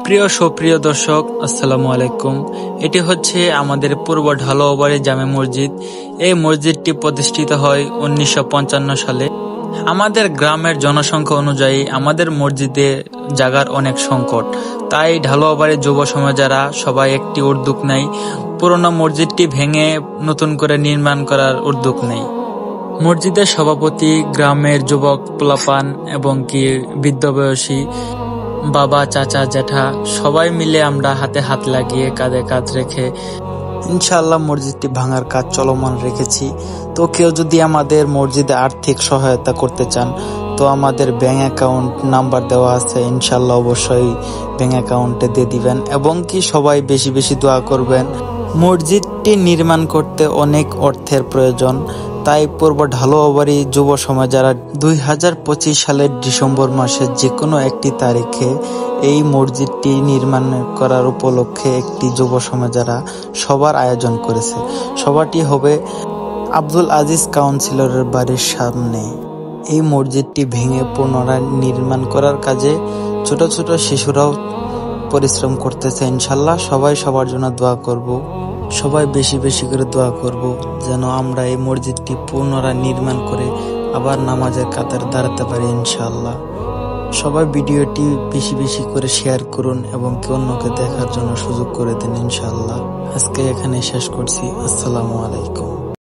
প্রিয় সুপ্রিয় দর্শক, আসসালামু আলাইকুম। এটি হচ্ছে আমাদের পূর্ব ঢালুয়াবাড়ি জামে মসজিদ। এই মসজিদটি প্রতিষ্ঠিত হয় 1955 সালে। আমাদের গ্রামের জনসংখ্যা অনুযায়ী আমাদের মসজিদে জায়গার অনেক সংকট, তাই ঢালুয়াবাড়ির যুব সমাজেরা সবাই একটি উদ্যোগ নেয়, পুরনো মসজিদটি ভেঙে নতুন করে নির্মাণ করার উদ্যোগ নেয়। মসজিদের সভাপতি, গ্রামের যুবক পোলাপান এবং বৃদ্ধ বয়সী বাবা, চাচা, জ্যাঠা সবাই মিলে আমরা হাতে হাত লাগিয়ে কাঁধে কাঁধ রেখে ইনশাআল্লাহ মসজিদটি ভাঙার কাজ চলমান রেখেছি। তো কেউ যদি আমাদের মসজিদে আর্থিক সহায়তা করতে চান তো আমাদের ব্যাংক অ্যাকাউন্ট নাম্বার দেওয়া আছে, ইনশাআল্লাহ অবশ্যই ব্যাংক অ্যাকাউন্টে দিয়ে দিবেন এবং সবাই বেশি বেশি দোয়া করবেন। মসজিদটি নির্মাণ করতে অনেক অর্থের প্রয়োজন, তাই পূর্ব ঢালুয়াবাড়ি যুব সমাজেরা 2025 সালের ডিসেম্বর মাসের যে কোনো একটি তারিখে এই মসজিদটি নির্মাণ করার উপলক্ষে একটি যুব সমাজেরা সবার আয়োজন করেছে। সভাটি হবে আব্দুল আজিজ কাউন্সিলরের বাড়ির সামনে। এই মসজিদটি ভেঙে পুনরায় নির্মাণ করার কাজে ছোট ছোট শিশুরাও পরিশ্রম করতেছে। ইনশাল্লাহ সবাই সবার জন্য দোয়া করব, সবাই বেশি বেশি করে দোয়া করব যেন আমরা এই মসজিদটি পুনরায় নির্মাণ করে আবার নামাজের কাতারে দাঁড়াতে পারি ইনশাআল্লাহ। সবাই ভিডিওটি বেশি বেশি করে শেয়ার করুন এবং অন্যকে দেখার জন্য সুযোগ করে দিন ইনশাআল্লাহ। আজকে এখানে শেষ করছি। আসসালামু আলাইকুম।